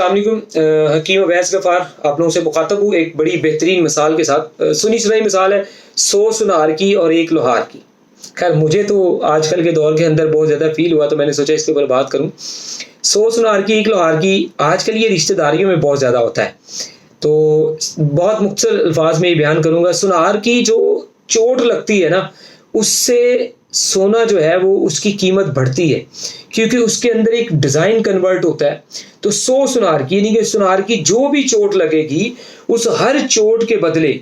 अस्सलामुअलैकुम। हकीम अवैस गफ़ार आप लोगों से मुखातब हूँ एक बड़ी बेहतरीन मिसाल के साथ। सुनी सुनाई मिसाल है 100 सुनार की और एक लोहार की। खैर मुझे तो आजकल के दौर के अंदर बहुत ज़्यादा फील हुआ तो मैंने सोचा इसके ऊपर बात करूँ। 100 सुनार की एक लोहार की, आजकल ये रिश्तेदारियों में बहुत ज़्यादा होता है। तो बहुत मुख्तसर अल्फाज में ये बयान करूँगा, सुनार की जो चोट लगती है ना, उससे सोना जो है वो उसकी कीमत बढ़ती है, क्योंकि उसके अंदर एक डिज़ाइन कन्वर्ट होता है। तो 100 सुनार की यानी कि सुनार की जो भी चोट लगेगी, उस हर चोट के बदले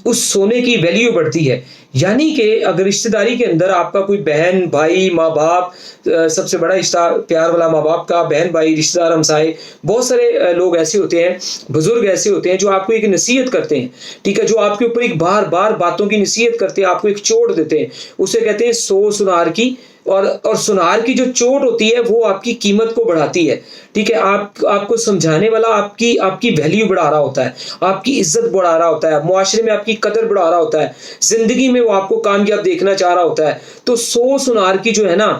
उस सोने की वैल्यू बढ़ती है। यानी कि अगर रिश्तेदारी के अंदर आपका कोई बहन भाई माँ बाप, सबसे बड़ा रिश्ता प्यार वाला माँ बाप का, बहन भाई रिश्तेदार हमसाए, बहुत सारे लोग ऐसे होते हैं, बुजुर्ग ऐसे होते हैं जो आपको एक नसीहत करते हैं, ठीक है, जो आपके ऊपर एक बार बार बातों की नसीहत करते हैं, आपको एक चोट देते हैं, उसे कहते हैं 100 सुनार की। और सुनार की जो चोट होती है वो आपकी कीमत को बढ़ाती है, ठीक है। आपको समझाने वाला आपकी आपकी वैल्यू बढ़ा रहा होता है, आपकी इज्जत बढ़ा रहा होता है, मुआशरे में आपकी कदर बढ़ा रहा होता है, जिंदगी में वो आपको कामयाब देखना चाह रहा होता है। तो 100 सुनार की जो है ना,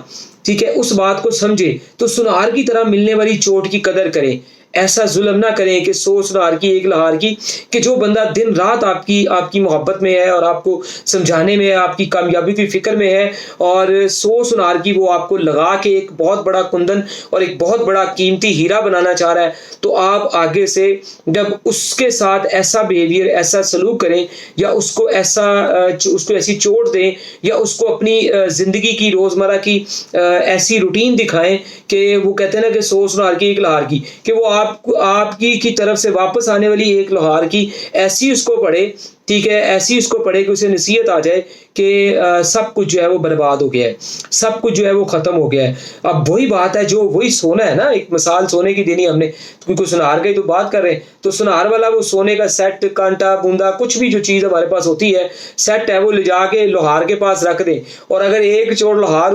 ठीक है, उस बात को समझे तो सुनार की तरह मिलने वाली चोट की कदर करें। ऐसा जुल्म ना करें कि 100 सुनार की एक लोहार की, कि जो बंदा दिन रात आपकी आपकी मोहब्बत में है और आपको समझाने में है, आपकी कामयाबी की फिक्र में है, और 100 सुनार की वो आपको लगा के एक बहुत बड़ा कुंदन और एक बहुत बड़ा कीमती हीरा बनाना चाह रहा है, तो आप आगे से जब उसके साथ ऐसा बिहेवियर, ऐसा सलूक करें, या उसको ऐसी चोट दें, या उसको अपनी ज़िंदगी की रोज़मर्रा की ऐसी रूटीन दिखाएं कि वो कहते हैं ना कि 100 सुनार की एक लोहार की, कि वो आपकी की तरफ से वापस आने वाली एक लोहार की ऐसी उसको पड़े, ठीक है, ऐसी उसको पड़े कि उसे नसीहत आ जाए कि सब कुछ जो है वो बर्बाद हो गया है, सब कुछ जो है वो खत्म हो गया है। अब वही बात है, जो वही सोना है ना, एक मिसाल सोने की देनी हमने, क्योंकि सुनार की तो बात कर रहे हैं, तो सुनार वाला वो सोने का सेट, कांटा, बूंदा, कुछ भी जो चीज़ हमारे पास होती है, सेट है, वो ले जाके लोहार के पास रख दें, और अगर एक चोट लोहार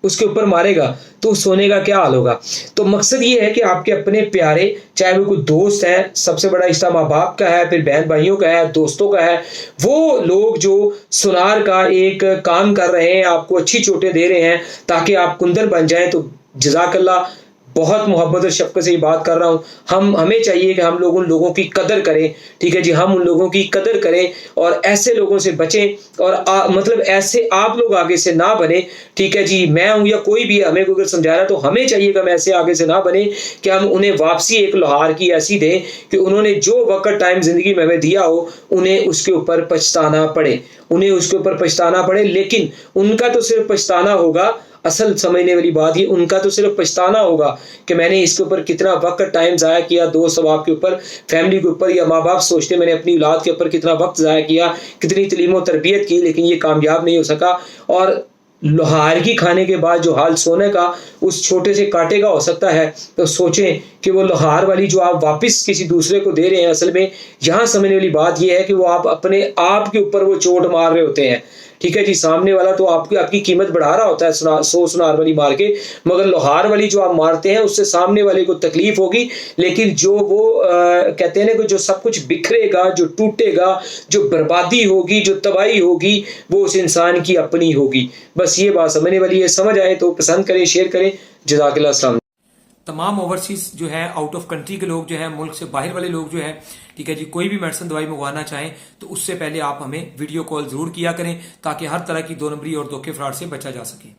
उसके ऊपर मारेगा तो सोने का क्या हाल होगा। तो मकसद ये है कि आपके अपने प्यारे, चाहे वो कोई दोस्त है, सबसे बड़ा रिश्ता माँ बाप का है, फिर बहन भाइयों का है, दोस्तों का है, वो लोग जो सुनार का एक काम कर रहे हैं, आपको अच्छी चोटें दे रहे हैं ताकि आप कुंदन बन जाएं, तो जज़ाकल्लाह। बहुत मोहब्बत और शफ़क़त से ये बात कर रहा हूँ। हमें चाहिए कि हम लोग उन लोगों की कदर करें, ठीक है जी, हम उन लोगों की कदर करें और ऐसे लोगों से बचें, और मतलब ऐसे आप लोग आगे से ना बने, ठीक है जी। मैं हूँ या कोई भी हमें अगर समझा रहा है तो हमें चाहिए कि हम ऐसे आगे से ना बने कि हम उन्हें वापसी एक लोहार की ऐसी दें कि उन्होंने जो वक्त टाइम ज़िंदगी में हमें दिया हो, उन्हें उसके ऊपर पछताना पड़े, उन्हें उसके ऊपर पछताना पड़े। लेकिन उनका तो सिर्फ पछताना होगा, असल समझने वाली बात ये, उनका तो सिर्फ पछताना होगा कि मैंने इसके ऊपर कितना वक्त टाइम ज़ाया किया, दोस्त अहबाब के ऊपर, फैमिली के ऊपर, या माँ बाप सोचते मैंने अपनी औलाद के ऊपर कितना वक्त ज़ाया किया, कितनी तलीम और तरबियत की, लेकिन ये कामयाब नहीं हो सका। और लोहार की खाने के बाद जो हाल सोने का उस छोटे से कांटे का हो सकता है, तो सोचें कि वो लोहार वाली जो आप वापस किसी दूसरे को दे रहे हैं, असल में यहाँ समझने वाली बात यह है कि वो आप अपने आप के ऊपर वो चोट मार रहे होते हैं, ठीक है जी। सामने वाला तो आपकी कीमत बढ़ा रहा होता है 100 सुनार वाली मार के, मगर लोहार वाली जो आप मारते हैं उससे सामने वाले को तकलीफ होगी, लेकिन जो वो कहते हैं ना कि जो सब कुछ बिखरेगा, जो टूटेगा, जो बर्बादी होगी, जो तबाही होगी, वो उस इंसान की अपनी होगी। बस ये बात समझने वाली है। समझ आए तो पसंद करें, शेयर करें। जज़ाकल्लाह। अस्सलाम। तमाम ओवरसीज जो है, आउट ऑफ कंट्री के लोग जो है, मुल्क से बाहर वाले लोग जो है, ठीक है जी, कोई भी मेडिसिन दवाई मंगवाना चाहें तो उससे पहले आप हमें वीडियो कॉल जरूर किया करें, ताकि हर तरह की 2 नंबरी और धोखे फ्रॉड से बचा जा सके।